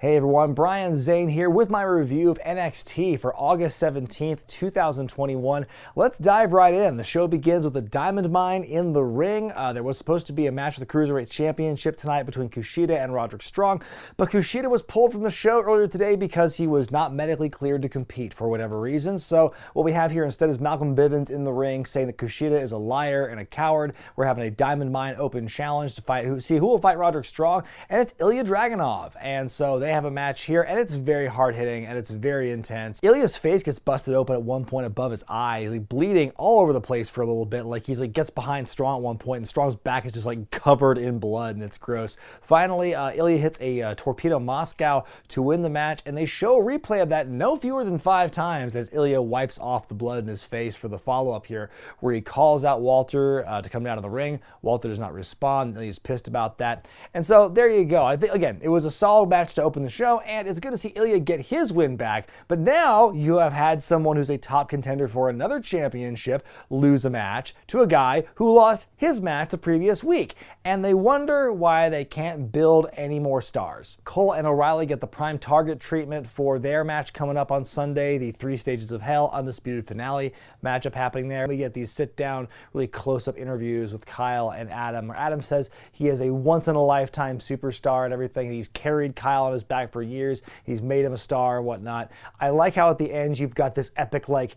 Hey everyone, Brian Zane here with my review of NXT for August 17th, 2021. Let's dive right in. The show begins with a diamond mine in the ring. There was supposed to be a match for the Cruiserweight Championship tonight between Kushida and Roderick Strong, but Kushida was pulled from the show earlier today because he was not medically cleared to compete for whatever reason. So what we have here instead is Malcolm Bivens in the ring saying that Kushida is a liar and a coward. We're having a diamond mine open challenge to see who will fight Roderick Strong, and it's ILJA Dragunov. And so they have a match here, and it's very hard-hitting, and it's very intense. Ilya's face gets busted open at one point above his eye. He's bleeding all over the place for a little bit. Like, he's like gets behind Strong at one point, and Strong's back is just like covered in blood, and it's gross. Finally, Ilya hits a Torpedo Moscow to win the match, and they show a replay of that no fewer than 5 times as Ilya wipes off the blood in his face for the follow-up here, where he calls out Walter to come down to the ring. Walter does not respond. Ilya's pissed about that. And so there you go. I think, again, it was a solid match to open the show, and it's good to see Ilya get his win back. But now you have had someone who's a top contender for another championship lose a match to a guy who lost his match the previous week. And they wonder why they can't build any more stars. Cole and O'Reilly get the prime target treatment for their match coming up on Sunday, the 3 Stages of Hell Undisputed Finale matchup happening there. We get these sit-down, really close-up interviews with Kyle and Adam, where Adam says he is a once-in-a-lifetime superstar and everything. And he's carried Kyle on his back for years. He's made him a star and whatnot. I like how at the end you've got this epic, like,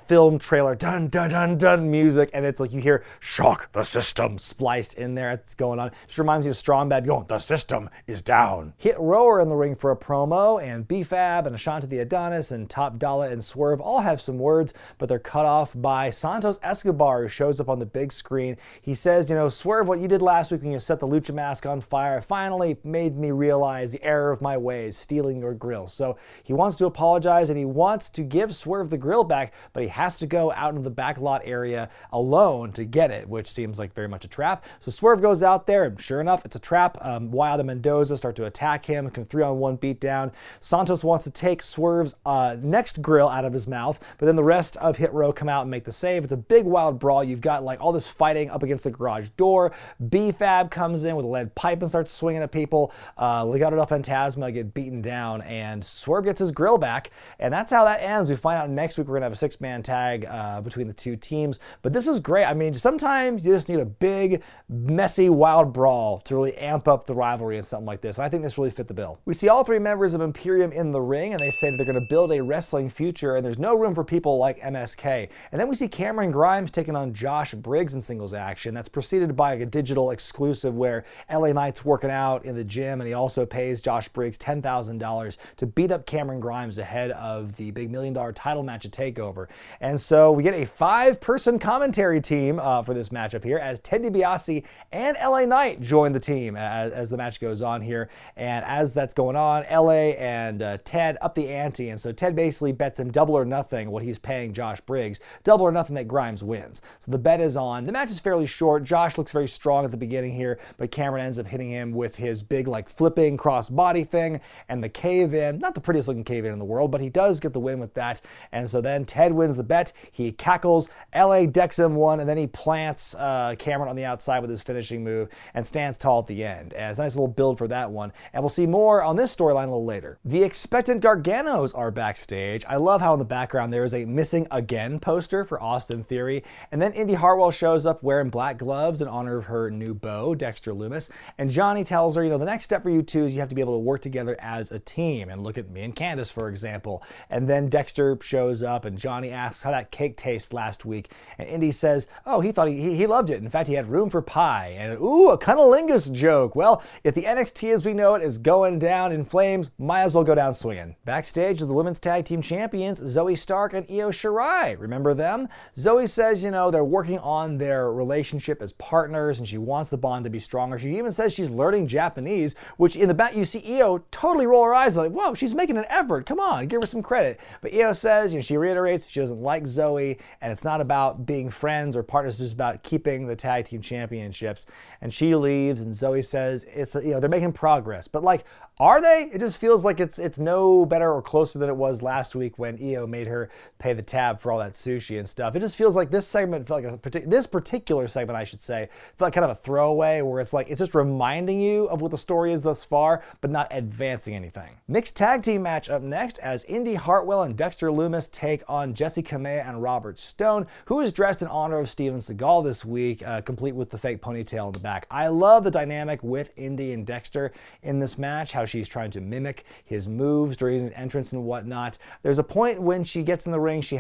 film trailer, dun dun dun dun music, and it's like you hear "Shock the System" spliced in there. It's going on. Just reminds me of Strong Bad going, "The system is down." Hit Row are in the ring for a promo, and B-Fab and Ashanti the Adonis and Top Dollar and Swerve all have some words, but they're cut off by Santos Escobar, who shows up on the big screen. He says, Swerve, what you did last week when you set the Lucha mask on fire finally made me realize the error of my ways, stealing your grill. So he wants to apologize, and he wants to give Swerve the grill back, but he has to go out into the back lot area alone to get it, which seems like very much a trap. So Swerve goes out there, and sure enough, it's a trap. Wild and Mendoza start to attack him, 3-on-1 beatdown. Santos wants to take Swerve's next grill out of his mouth, but then the rest of Hit Row come out and make the save. It's a big wild brawl. You've got like all this fighting up against the garage door. B-Fab comes in with a lead pipe and starts swinging at people. Legado del Fantasma get beaten down, and Swerve gets his grill back, and that's how that ends. We find out next week we're going to have a 6-man tag between the two teams. But this is great. I mean, sometimes you just need a big, messy, wild brawl to really amp up the rivalry and something like this. And I think this really fit the bill. We see all 3 members of Imperium in the ring, and they say that they're going to build a wrestling future, and there's no room for people like MSK. And then we see Cameron Grimes taking on Josh Briggs in singles action. That's preceded by a digital exclusive where LA Knight's working out in the gym, and he also pays Josh Briggs $10,000 to beat up Cameron Grimes ahead of the big $1 million title match at Takeover. And so we get a 5-person commentary team for this matchup here as Ted DiBiase and LA Knight join the team as the match goes on here. And as that's going on, LA and Ted up the ante. And so Ted basically bets him double or nothing what he's paying Josh Briggs, double or nothing that Grimes wins. So the bet is on. The match is fairly short. Josh looks very strong at the beginning here, but Cameron ends up hitting him with his big like flipping cross body thing and the cave-in. Not the prettiest looking cave-in in the world, but he does get the win with that. And so then Ted wins the bet. He cackles, LA decks him one, and then he plants Cameron on the outside with his finishing move and stands tall at the end. And it's a nice little build for that one. And we'll see more on this storyline a little later. The expectant Garganos are backstage. I love how in the background there is a missing again poster for Austin Theory. And then Indi Hartwell shows up wearing black gloves in honor of her new beau, Dexter Lumis. And Johnny tells her, the next step for you two is you have to be able to work together as a team. And look at me and Candace, for example. And then Dexter shows up, and Johnny asks how that cake tastes last week, and Indy says, oh, he thought he loved it. In fact, he had room for pie. And ooh, a cunnilingus joke. Well, if the NXT as we know it is going down in flames, might as well go down swinging. Backstage, the women's tag team champions, Zoe Stark and Io Shirai. Remember them? Zoe says, they're working on their relationship as partners, and she wants the bond to be stronger. She even says she's learning Japanese, which in the back you see Io totally roll her eyes like, whoa, she's making an effort. Come on, give her some credit. But Io says, she reiterates, She doesn't like Zoe, and it's not about being friends or partners, it's just about keeping the tag team championships. And she leaves, and Zoe says it's, you know, they're making progress, but like, are they? It just feels like it's no better or closer than it was last week when Io made her pay the tab for all that sushi and stuff. It just feels like this segment felt like this particular segment, I should say, felt like kind of a throwaway where it's like it's just reminding you of what the story is thus far, but not advancing anything. Mixed tag team match up next as Indi Hartwell and Dexter Lumis take on JACY, KAMEA, and Robert Stone, who is dressed in honor of Steven Seagal this week, complete with the fake ponytail in the back. I love the dynamic with Indi and Dexter in this match, how she's trying to mimic his moves during his entrance and whatnot. There's a point when she gets in the ring, she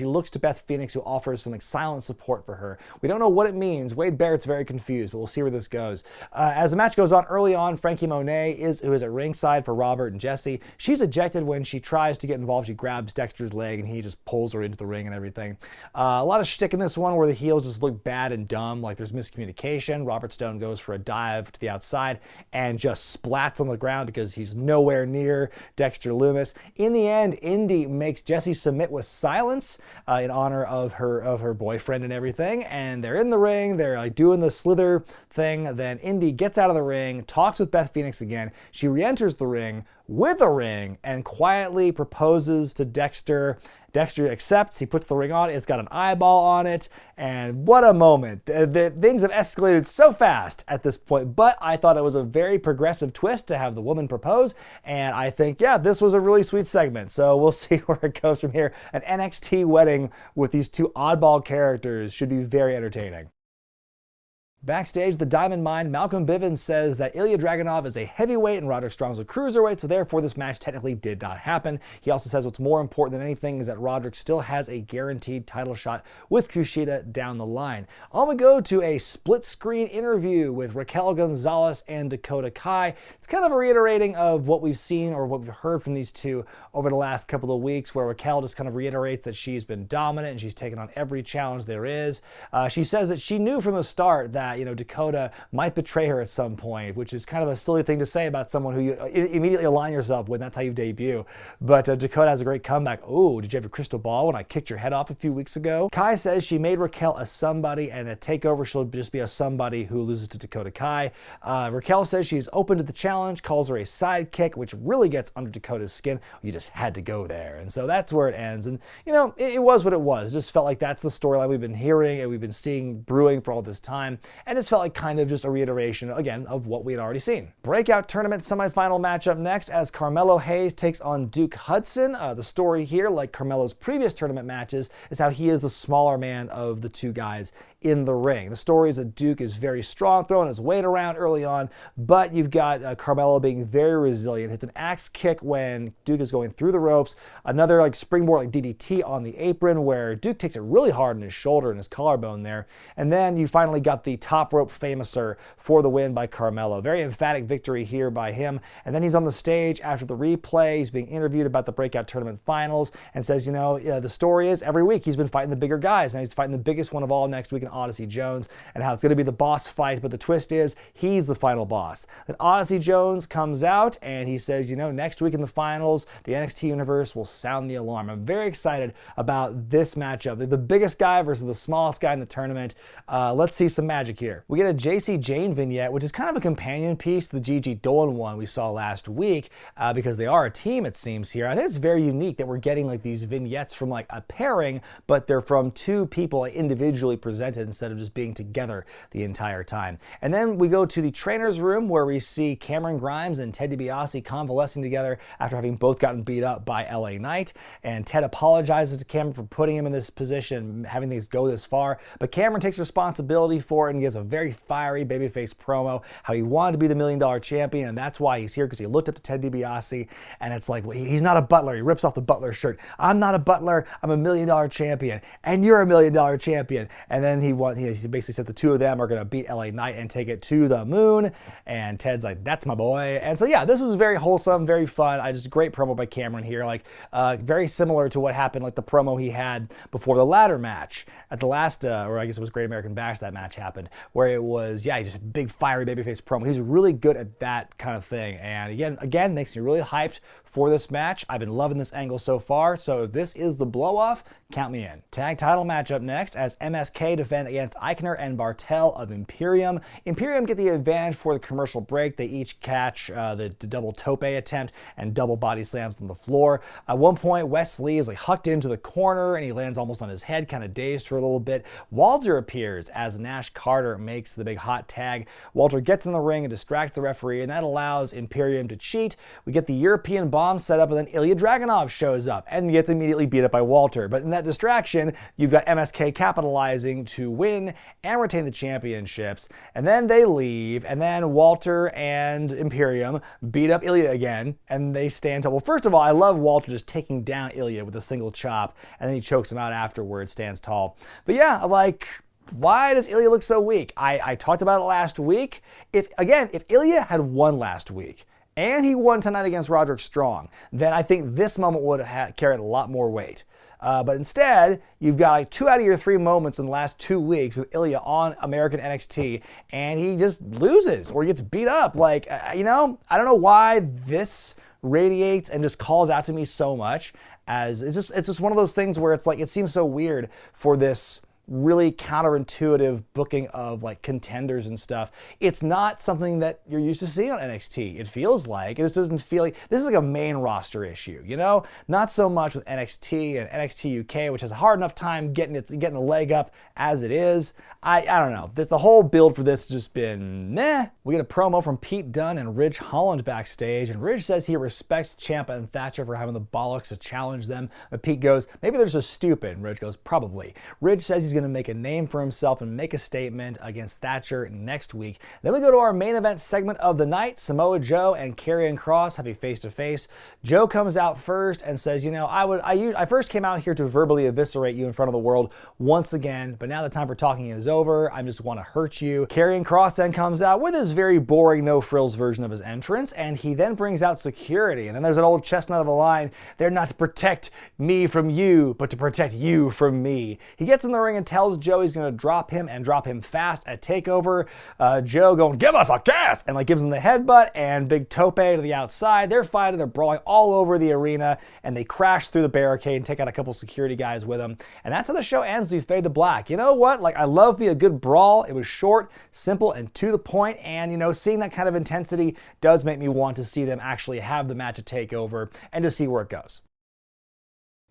looks to Beth Phoenix, who offers some silent support for her. We don't know what it means. Wade Barrett's very confused, but we'll see where this goes. As the match goes on, early on, Frankie Monet who is at ringside for Robert and JACY. She's ejected when she tries to get involved. She grabs Dexter's leg and he just pulls her into the ring and everything. A lot of shtick in this one where the heels just look bad and dumb, like there's miscommunication. Robert Stone goes for a dive to the outside and just splats on the ground because he's nowhere near Dexter Lumis. In the end, Indi makes JACY submit with silence in honor of her boyfriend and everything, and they're in the ring, they're like doing the slither thing. Then Indi gets out of the ring, talks with Beth Phoenix again. She re-enters the ring with a ring and quietly proposes to Dexter. Dexter accepts, he puts the ring on, it's got an eyeball on it, and what a moment. Things have escalated so fast at this point, but I thought it was a very progressive twist to have the woman propose, and I think, yeah, this was a really sweet segment, so we'll see where it goes from here. An NXT wedding with these two oddball characters should be very entertaining. Backstage, the Diamond Mine, Malcolm Bivens says that Ilja Dragunov is a heavyweight and Roderick Strong's a cruiserweight, so therefore this match technically did not happen. He also says what's more important than anything is that Roderick still has a guaranteed title shot with Kushida down the line. On we go to a split-screen interview with Raquel Gonzalez and Dakota Kai. It's kind of a reiterating of what we've seen or what we've heard from these two over the last couple of weeks, where Raquel just kind of reiterates that she's been dominant and she's taken on every challenge there is. She says that she knew from the start that Dakota might betray her at some point, which is kind of a silly thing to say about someone who you immediately align yourself with. That's how you debut. But Dakota has a great comeback. Oh, did you have a crystal ball when I kicked your head off a few weeks ago? Kai says she made Raquel a somebody, and at Takeover she'll just be a somebody who loses to Dakota Kai. Raquel says she's open to the challenge, calls her a sidekick, which really gets under Dakota's skin. You just had to go there. And so that's where it ends. And, it was what it was. It just felt like that's the storyline we've been hearing and we've been seeing brewing for all this time. And it's felt like kind of just a reiteration, again, of what we had already seen. Breakout tournament semifinal matchup next as Carmelo Hayes takes on Duke Hudson. The story here, like Carmelo's previous tournament matches, is how he is the smaller man of the two guys in the ring. The story is that Duke is very strong, throwing his weight around early on, but you've got Carmelo being very resilient. Hits an axe kick when Duke is going through the ropes. Another springboard DDT on the apron where Duke takes it really hard on his shoulder and his collarbone there. And then you finally got the top rope famouser for the win by Carmelo. Very emphatic victory here by him. And then he's on the stage after the replay. He's being interviewed about the Breakout Tournament Finals and says, the story is every week he's been fighting the bigger guys. Now he's fighting the biggest one of all next week in Odyssey Jones, and how it's going to be the boss fight, but the twist is he's the final boss. Then Odyssey Jones comes out and he says, next week in the finals, the NXT universe will sound the alarm. I'm very excited about this matchup. The biggest guy versus the smallest guy in the tournament. Let's see some magic here. We get a JACY JAYNE vignette, which is kind of a companion piece to the Gigi Dolan one we saw last week, because they are a team, it seems here. I think it's very unique that we're getting these vignettes from a pairing, but they're from two people individually presented instead of just being together the entire time. And then we go to the trainer's room where we see Cameron Grimes and Ted DiBiase convalescing together after having both gotten beat up by LA Knight. And Ted apologizes to Cameron for putting him in this position, having things go this far. But Cameron takes responsibility for it and gives a very fiery babyface promo, how he wanted to be the $1 Million champion, and that's why he's here, because he looked up to Ted DiBiase, and it's like, well, he's not a butler. He rips off the butler shirt. I'm not a butler. I'm a $1 Million champion, and you're a $1 Million champion. And then he he basically said the two of them are going to beat LA Knight and take it to the moon. And Ted's like, that's my boy. And so yeah, this was very wholesome, very fun. Just great promo by Cameron here. Like very similar to what happened, like the promo he had before the ladder match at the last, or I guess it was Great American Bash that match happened, where it was, yeah, just a big fiery babyface promo. He's really good at that kind of thing. And again, makes me really hyped for this match. I've been loving this angle so far, so if this is the blow-off, count me in. Tag title match up next as MSK defend against Eichner and Bartel of Imperium. Imperium get the advantage for the commercial break. They each catch the double tope attempt and double body slams on the floor. At one point, Wes Lee is like hucked into the corner and he lands almost on his head, kind of dazed for a little bit. Walter appears as Nash Carter makes the big hot tag. Walter gets in the ring and distracts the referee, and that allows Imperium to cheat. We get the European bomb set up, and then Ilya Dragunov shows up and gets immediately beat up by Walter. But in that distraction, you've got MSK capitalizing to win and retain the championships. And then they leave, and then Walter and Imperium beat up Ilya again, and they stand tall. Well, first of all, I love Walter just taking down Ilya with a single chop, and then he chokes him out afterwards, stands tall. But yeah, like, why does Ilya look so weak? I talked about it last week. If Ilya had won last week, and he won tonight against Roderick Strong, then I think this moment would have carried a lot more weight. But instead, you've got like 2 out of your 3 moments in the last 2 weeks with Ilya on American NXT, and he just loses or gets beat up. Like, I don't know why this radiates and just calls out to me so much. As it's just one of those things where it's like, it seems so weird for this really counterintuitive booking of like contenders and stuff. It's not something that you're used to seeing on NXT. It feels like, it just doesn't feel like, this is like a main roster issue, Not so much with NXT and NXT UK, which has a hard enough time getting a leg up as it is. I don't know. The whole build for this has just been meh. We get a promo from Pete Dunne and Ridge Holland backstage, and Ridge says he respects Ciampa and Thatcher for having the bollocks to challenge them. But Pete goes, maybe they're just stupid. And Ridge goes, probably. Ridge says he's going to make a name for himself and make a statement against Thatcher next week. Then we go to our main event segment of the night. Samoa Joe and KROSS have a face-to-face. Joe comes out first and says, I first came out here to verbally eviscerate you in front of the world once again, but now the time for talking is over. I just want to hurt you. KROSS then comes out with his very boring no-frills version of his entrance, and he then brings out security. And then there's an old chestnut of a line, they're not to protect me from you, but to protect you from me. He gets in the ring and tells Joe he's going to drop him and drop him fast at TakeOver. Joe going, give us a kiss, and like gives him the headbutt and big tope to the outside. They're fighting, they're brawling all over the arena, and they crash through the barricade and take out a couple security guys with them. And that's how the show ends. We fade to black. You know what? Like, I love me a good brawl. It was short, simple, and to the point, and seeing that kind of intensity does make me want to see them actually have the match at TakeOver and to see where it goes.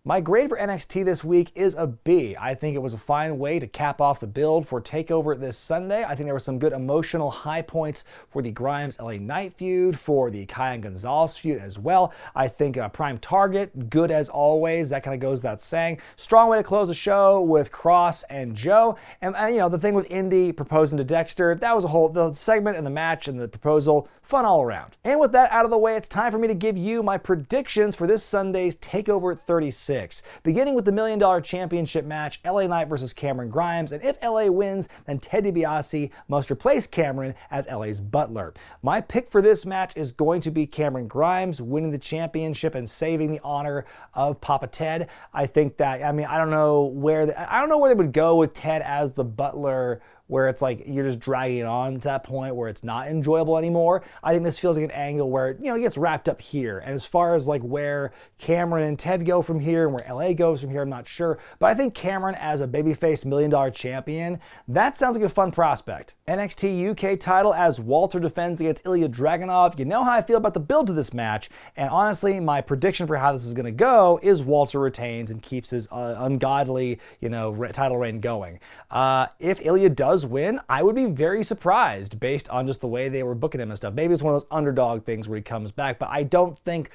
My grade for NXT this week is a B. I think it was a fine way to cap off the build for TakeOver this Sunday. I think there were some good emotional high points for the Grimes LA Knight feud, for the Kai and Gonzalez feud as well. I think Prime Target, good as always. That kind of goes without saying. Strong way to close the show with KROSS and Joe. And the thing with Indy proposing to Dexter, that was the segment and the match and the proposal, fun all around. And with that out of the way, it's time for me to give you my predictions for this Sunday's TakeOver 36. Beginning with the $1 Million Championship match, LA Knight versus Cameron Grimes, and if LA wins, then Ted DiBiase must replace Cameron as LA's butler. My pick for this match is going to be Cameron Grimes winning the championship and saving the honor of Papa Ted. I think that, I don't know where they would go with Ted as the butler, where it's like you're just dragging it on to that point where it's not enjoyable anymore. I think this feels like an angle where, it gets wrapped up here. And as far as like where Cameron and Ted go from here and where LA goes from here, I'm not sure. But I think Cameron as a babyface $1 Million champion, that sounds like a fun prospect. NXT UK title as Walter defends against Ilya Dragunov. You know how I feel about the build to this match. And honestly, my prediction for how this is going to go is Walter retains and keeps his ungodly, title reign going. If Ilya does win, I would be very surprised based on just the way they were booking him and stuff. Maybe it's one of those underdog things where he comes back, but I don't think,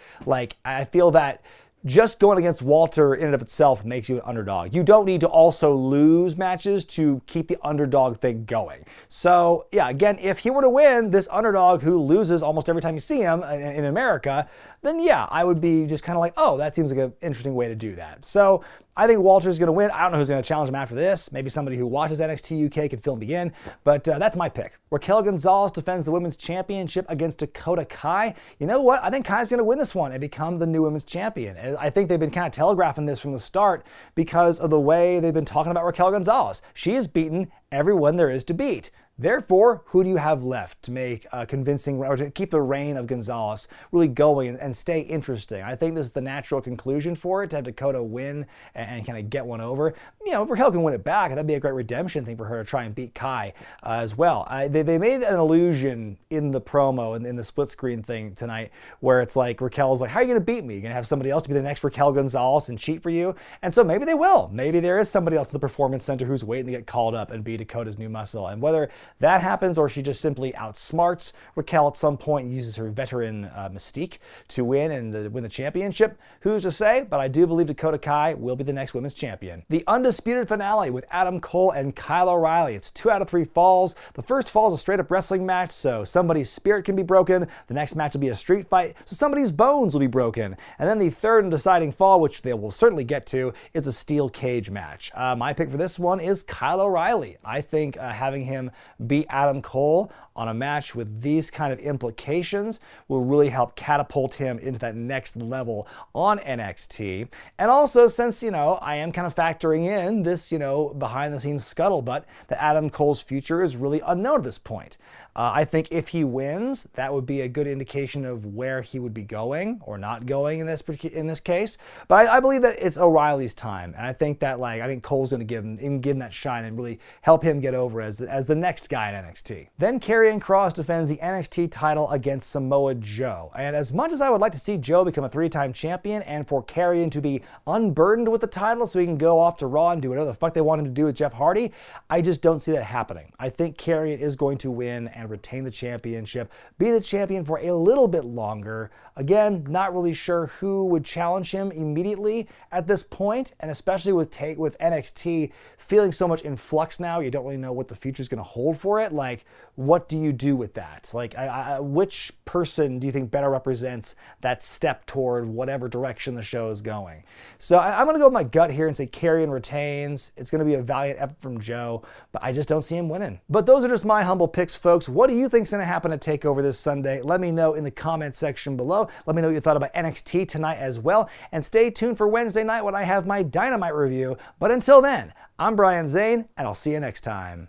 I feel that just going against Walter in and of itself makes you an underdog. You don't need to also lose matches to keep the underdog thing going. So yeah, again, if he were to win, this underdog who loses almost every time you see him in America, then yeah, I would be just kind of like, oh, that seems like an interesting way to do that. So I think Walter's going to win. I don't know who's going to challenge him after this. Maybe somebody who watches NXT UK can fill me in, but that's my pick. Raquel Gonzalez defends the women's championship against Dakota Kai. You know what? I think Kai's going to win this one and become the new women's champion. I think they've been kind of telegraphing this from the start because of the way they've been talking about Raquel Gonzalez. She has beaten everyone there is to beat. Therefore, who do you have left to make a convincing, or to keep the reign of Gonzalez really going and stay interesting? I think this is the natural conclusion for it, to have Dakota win and kind of get one over. You know, Raquel can win it back. That'd be a great redemption thing for her to try and beat Kai as well. They made an illusion in the promo and in the split screen thing tonight where it's like Raquel's like, how are you going to beat me? You're going to have somebody else to be the next Raquel Gonzalez and cheat for you? And so maybe they will. Maybe there is somebody else in the Performance Center who's waiting to get called up and be Dakota's new muscle. And whether that happens or she just simply outsmarts Raquel at some point and uses her veteran mystique to win and win the championship, who's to say? But I do believe Dakota Kai will be the next women's champion. The undisputed finale with Adam Cole and Kyle O'Reilly. It's 2 out of 3 falls. The first fall is a straight up wrestling match, so somebody's spirit can be broken. The next match will be a street fight, so somebody's bones will be broken. And then the third and deciding fall, which they will certainly get to, is a steel cage match. My pick for this one is Kyle O'Reilly. I think having him beat Adam Cole on a match with these kind of implications will really help catapult him into that next level on NXT. And also, since, you know, I am kind of factoring in this, you know, behind the scenes scuttlebutt that Adam Cole's future is really unknown at this point. I think if he wins, that would be a good indication of where he would be going or not going in this case. But I believe that it's O'Reilly's time, and I think that I think Cole's going to give him that shine and really help him get over as the next guy in NXT. Then KROSS defends the NXT title against Samoa Joe. And as much as I would like to see Joe become a 3-time champion and for Karrion to be unburdened with the title so he can go off to Raw and do whatever the fuck they want him to do with Jeff Hardy, I just don't see that happening. I think Karrion is going to win and retain the championship, be the champion for a little bit longer. Again, not really sure who would challenge him immediately at this point, and especially with NXT feeling so much in flux now, you don't really know what the future is going to hold for it. Like, what do you do with that? Like, which person do you think better represents that step toward whatever direction the show is going? So I'm going to go with my gut here and say Karrion retains. It's going to be a valiant effort from Joe, but I just don't see him winning. But those are just my humble picks, folks. What do you think is going to happen at TakeOver this Sunday? Let me know in the comment section below. Let me know what you thought about NXT tonight as well. And stay tuned for Wednesday night when I have my Dynamite review. But until then, I'm Brian Zane, and I'll see you next time.